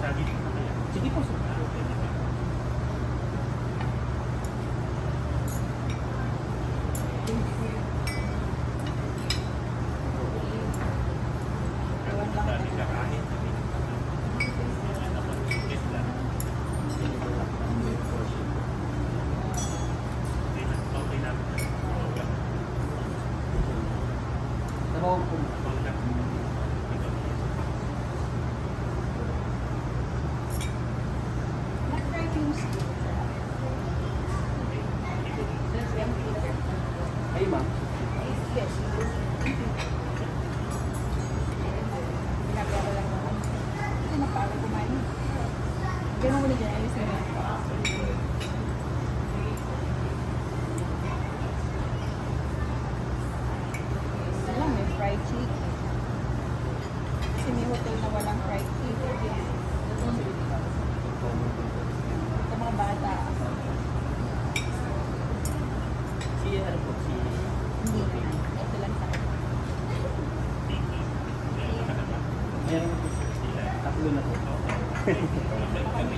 Sige po, sir. Ay, ma'am. Yes. Ginagawa lang naman. Hindi napagod kumain. Ganun mo na dyan. Ayos na yan. Alam, may fried chicken. Kasi may hotel na walang fried chicken. Sa mga bata. Ano po, Hindi naman. Ito lang sa akin. meron po sila. Tatlo na po.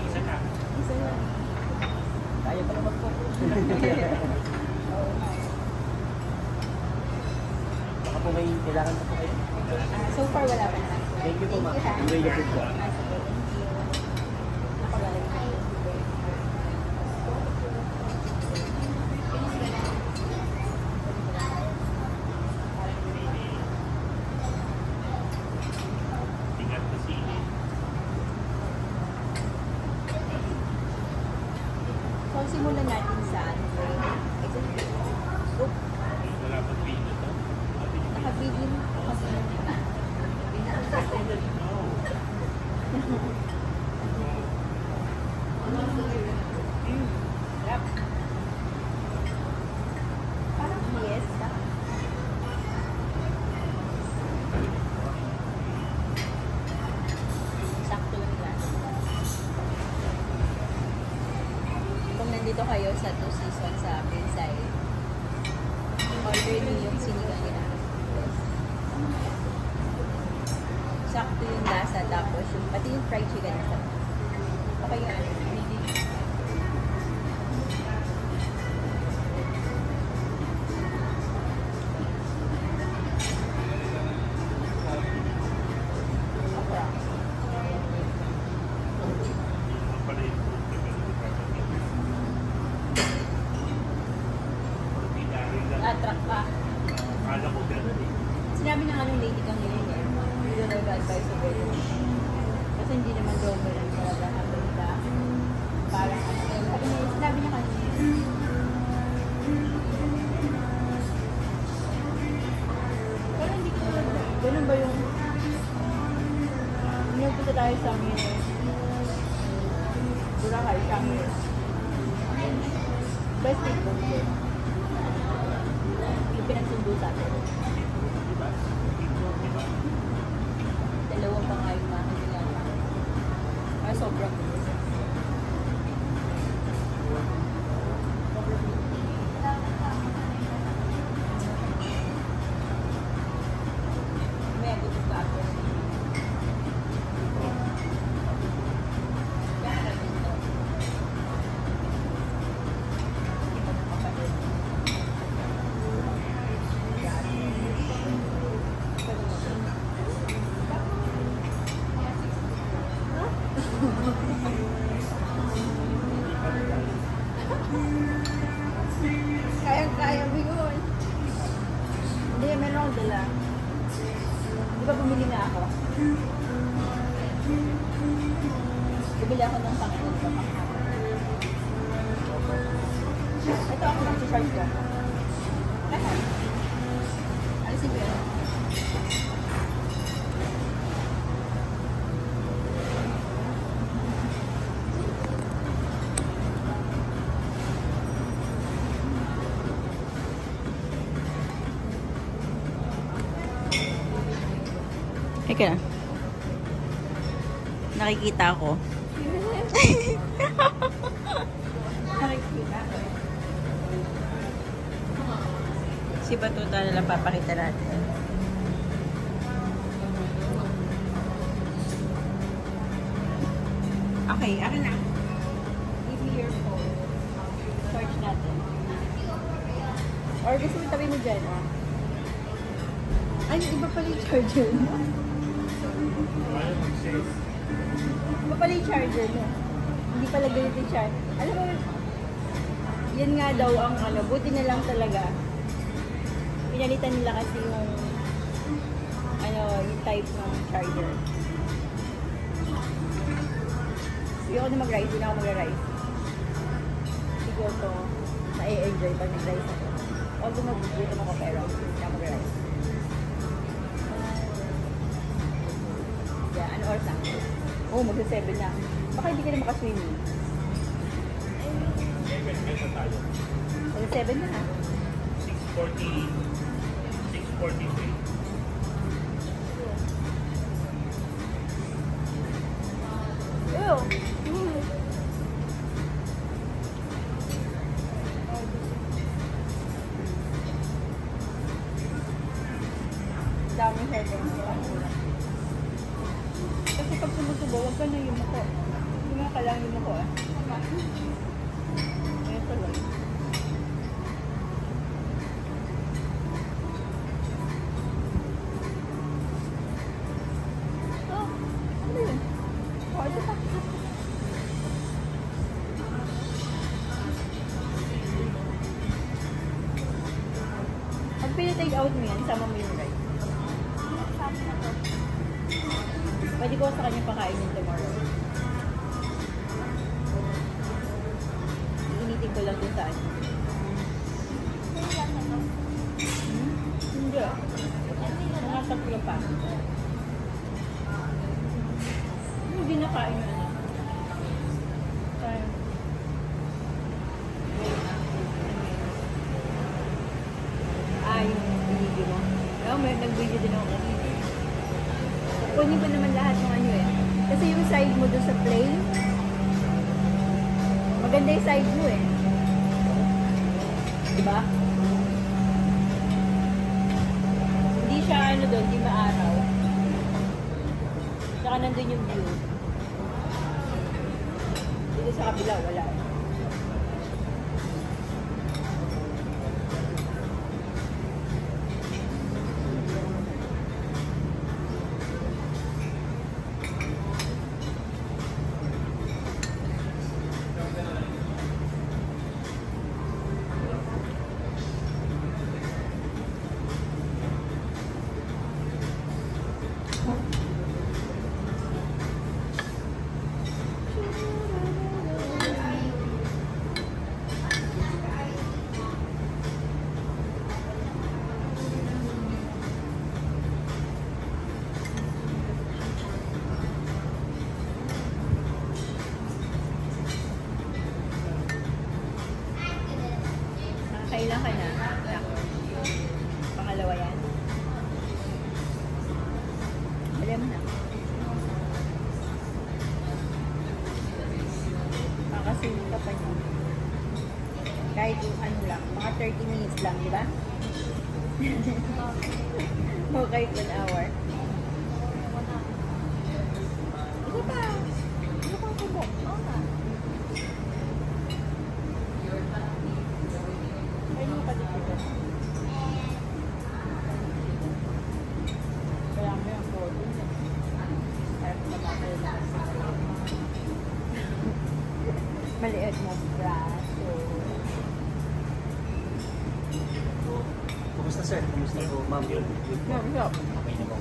Isa ka. Isa lang. Kaya pa naman po. Oo nga. Baka po may kailangan pa po kayo. So far, wala pa naman. Thank you po, ma'am. ha. Enjoy the food po. Sige, thank you. Napagaling na yun. So, simulan natin sa soup. Nakabigin. Sarap. Parang fiesta. Sakto lang yan. Kung nandito kayo sa 2 seasons sa Pinsay, order niyo yung sinigang nila. Sakto yung lasa, tapos yung, pati yung fried chicken nila. Okay yung ano, hindi. Attract ka. Sinabi ng anong lady kang yun eh. Hindi daw nag-advisable. Kasi hindi naman daw ba lang talaga hanggang ka. Parang ano. Sabi niya, sinabi niya kanina. Pero hindi ko alam. Ganun ba yung nagpunta tayo sa amin eh. Boracay sa amin. Best thing ko yun. Yung pinagsundo sa atin. Dalawang pa nga yung mga nila. Ay, sobrang may gusto ka ako. Kaya bigon. Hindi, meron akong dala. Di ba bumili na ako? Bumili ako ng panginoon sa panghapon. Ito ako ng t-shirt ko. Lahat. Alisin ko yun. Teka lang. Nakikita ako. Nakikita. Si Batuta na lang papakita natin. Okay, akin na. Give me your phone. Charge natin. Or gusto mo tabi mo dyan, ah? Ay, iba pala yung charger mo. Iba pala yung charger mo. Hindi pala ganito yung charger. Alam mo, yan nga daw ang ano, buti na lang talaga. Pinalitan nila kasi yung ano, yung type ng charger. Hindi ako na mag-rice, hindi na ako mag-rice. Siguro to, na-enjoy pag nag-rice ako. Although mag-gutom ako pero hindi ako mag-rice. Yeah, ano oras na? Oo, magsa-7 na. Baka hindi ka na makaswimming. Magsa-7 na ha? 6:40. 6:43. Ew! Daming headphones. Kasi pag sumusubo, huwag ka na yung mako. Yung ka lang yung mako eh. Ngayon tuloy. Oh, ano yun? Oh, ito pa. Pag pinatake out mo yan, sama mo yung rice. Pwede ko sa kanya pakain yung tomorrow. Iinitin ko lang dun saan. Hindi. Mga tatlo pa. Hindi na kain na. Sayang. Yung video mo. May nag-video din ako kanina. Kunin ko naman lahat ng ano eh. Kasi yung side mo doon sa plane, maganda yung side mo eh. Diba? Hindi siya ano doon, hindi maaraw. Tsaka nandun yung view. Dito sa kabila, wala eh. Kailan ka na? Pangalawa yan. Alam na. Kakasunod ka pa niya. Kahit yung ano lang, mga 30 minutes lang, di ba? O kahit 1 hour. Isa pa. Ano pang kubo? Oo nga. Maliit mo braso. Kumusta sir? Kumusta po ma'am? Okay na po.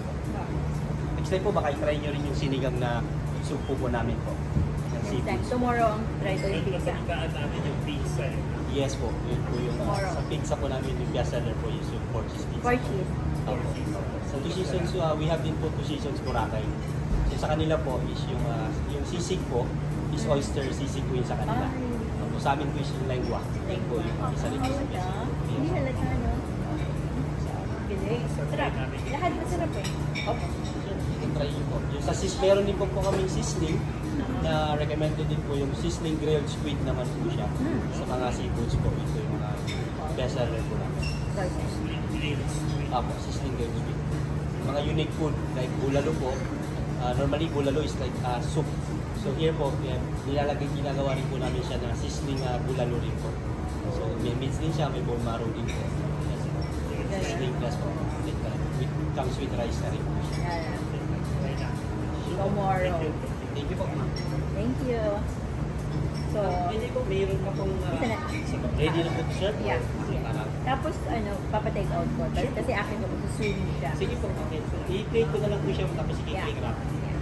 Next time po baka i-try nyo rin yung sinigang na supo po namin po. Ng seafood. Tomorrow ang try ko yung Ito pizza. sa daan namin yung pizza eh. Yes po. Yun po yung Tomorrow. sa pizza po namin yung best seller po is yung pork cheese pizza. 4 cheese. Opo. Sa two seasons, we have din po 2 seasons Boracay. So sa kanila po is yung sisig po is oyster sisig po yun sa kanila. Opo, sa amin po is yung lengua. Yan po yung isa rin po sa best seller. Hindi halata, no? Galing. Sarap. Lahat masarap eh. Opo. You can try yun po. Yung sa meron din po kaming seasoning na recommended din po yung seasoning grilled squid naman po siya. Sa mga seafoods po, ito yung mga best seller po namin. Opo, seasoning grilled squid. Mga unique food like bulalo po. Normally bulalo is like soup. So So here po, ginagawa rin po namin siya na sizzling bulalo rin po. So may meats din siya, may bone marrow din po. Sizzling plus po. It comes with rice na rin po siya. Tomorrow. Thank you po. Thank you. So, Hindi po, mayroon ka pong isa na. ready na po to serve? Yeah. Para- Tapos, papatake out ko. Kasi akin ko, susuni siya. Sige po, okay. I-plate ko na lang po siya tapos Yeah. i-click wrap.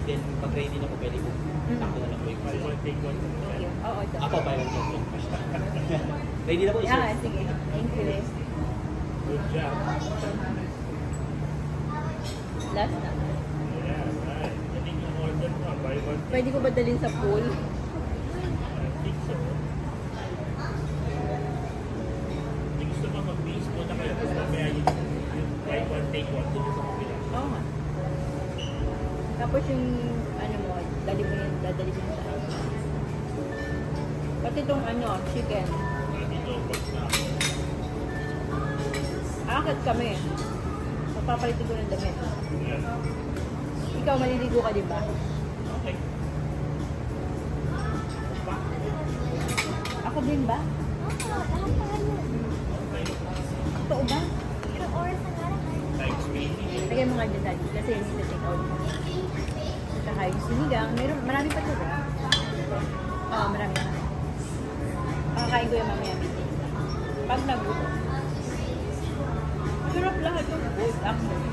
Then pag ready na po, pwede po. Tako na lang po yung Thank you. Oo, ito. Ako pa yung ready na po, sir. Yeah, sige. Thank you. Good job. Last na. Yeah, right. Yan yung order mo. Buy one. Pwede ko ba dalhin sa pool? I think so. Hindi gusto mo mag-base mo na kayo. Tapos mamaya yung buy one, take one. Doon sa kapila. Oo nga. Tapos yung, dadali mo yun sa pati itong chicken. Dito, box na. Akit kami. Magpapalitin ko ng damit. Yan. Ikaw, maliligo ka, di ba? Okay. Ako din ba? Totoo ba? Thanks, baby. Lagyan mo nga dyan, Daddy. Kasi yun yung take out mo. Saka yung sinigang. Marami pa ito ba? Oo, marami pa. Makakain ko yung mamaya meeting. Pag naguto. Sarap lahat yung food. Actually.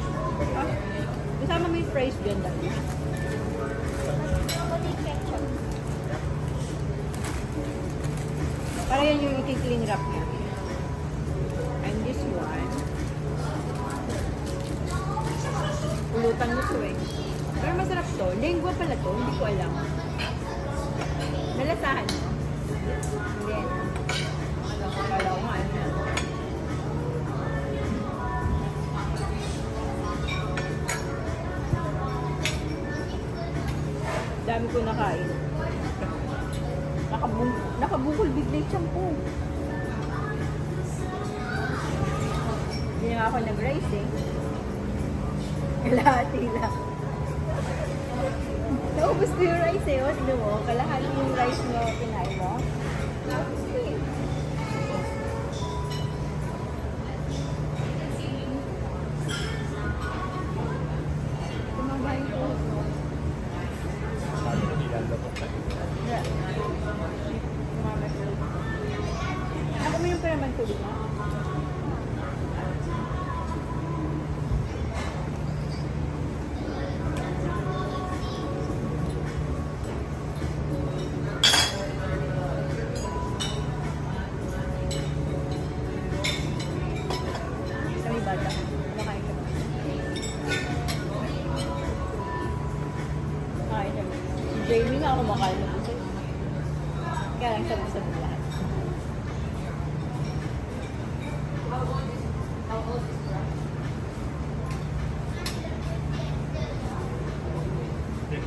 Kasama mo yung fries dyan, Daddy. Para yan yung i-clean wrap niya. And this one. Pulutan mo to eh. Pero masarap to. Lengua pala to. Hindi ko alam. Nalasahan mo? Hindi. Akala ko nga ano. Dami ko nakain. Nakabukol bigla yung shampoo. Hindi nga ako nag-rice eh. Kalahati lang. Naubos ko yung rice eh. O, tignan mo. Kalahati yung rice mo pinain mo. Naubos ko eh. Tumaba yung puso mo. Sabi ko nilalabot tayo. Yeah. Tumaba yung puso. Ako mo yung peraman tubig mo? Kami bata. Kumakain ka ba? Kain kami. Si Jamie nga kumakain na puso. Kaya lang sabi lahat.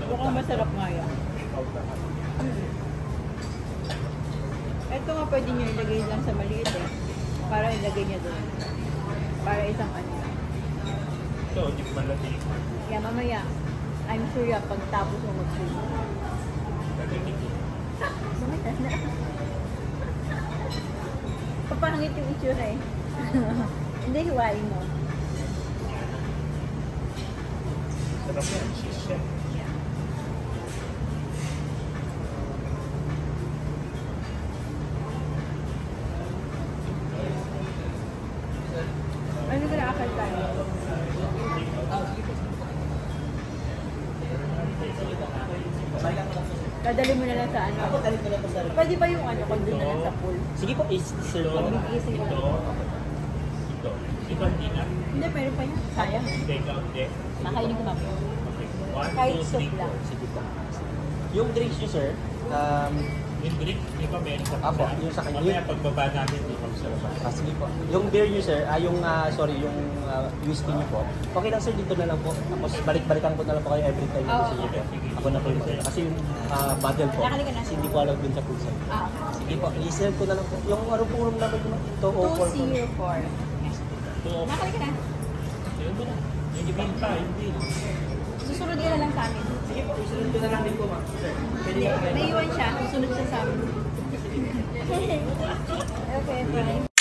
Mukhang masarap nga yan. Ito nga pwede nyo ilagay lang sa maliit eh. Para ilagay niya doon. Para isang ano. Ito, hindi ko malati. Kaya mamaya, I'm sure yan pagtapos mo mag-food. Nagiging ko. Sumitas na. Papangit yung itsura eh. Hindi, hiwain mo. Sarap yan. Cheese siya. Ano ka na-akal tayo? Dadali mo na lang sa ano. Ako, dali ko na po sa Pwede ba yung ano, kung doon na lang sa pool? Sige po, is-serve ko na. Bibigay ko. Ito. Ito, hindi na. Hindi, meron pa yan. Sayang. Take out, eh. Makainin ko mamaya. Okay. One, Kahit two, soup three, lang. four. Sige po. Yung drinks nyo, sir, Yung drink, di ba meron sa Apo, yung sa kanya. Mamaya pagbaba namin, di ba sa labas. sige po. Yung beer nyo, sir, yung whiskey nyo po, okay lang, sir, dito na lang po. Tapos balik-balikan ko na lang po kayo every time na gusto nyo po. Ako na po yung mag- Kasi yung bottle po, Nakalikan na. kasi hindi ko alam dun sa food side. Ah, Sige po, i-serve ko na lang po. Yung ano po room number nyo, ito, 204. 04 po. So, Nakalik ka na. yun mo na. Yung bill pa, yung bill. Susunod ka na lang sa amin. Sige po, isunod ko na na lang din po, ma'am. Sir, pwede Hindi, na tayo. may iwan siya. Susunod siya sa amin. Okay, fine.